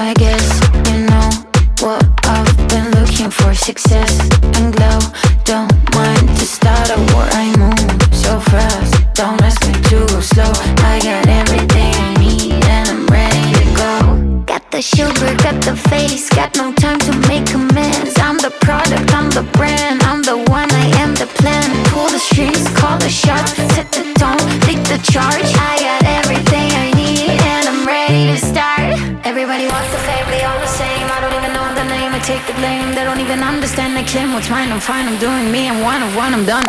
I guess you know what I've been looking for. Success and glow. Don't mind to start a war. I move so fast. Don't ask me to go slow. I got everything I need and I'm ready to go. Got the sugar, got the face, got no time to make amends. I'm the product, I'm the brand, I'm the one, I am the plan. Pull the strings, call the shots, set the tone, lead the charge. I got everything I need and I'm ready to start. Everybody wants the fame, they all the same. I don't even know the name, I take the blame. They don't even understand, they claim what's mine, I'm fine, I'm doing me, I'm one of one, I'm done.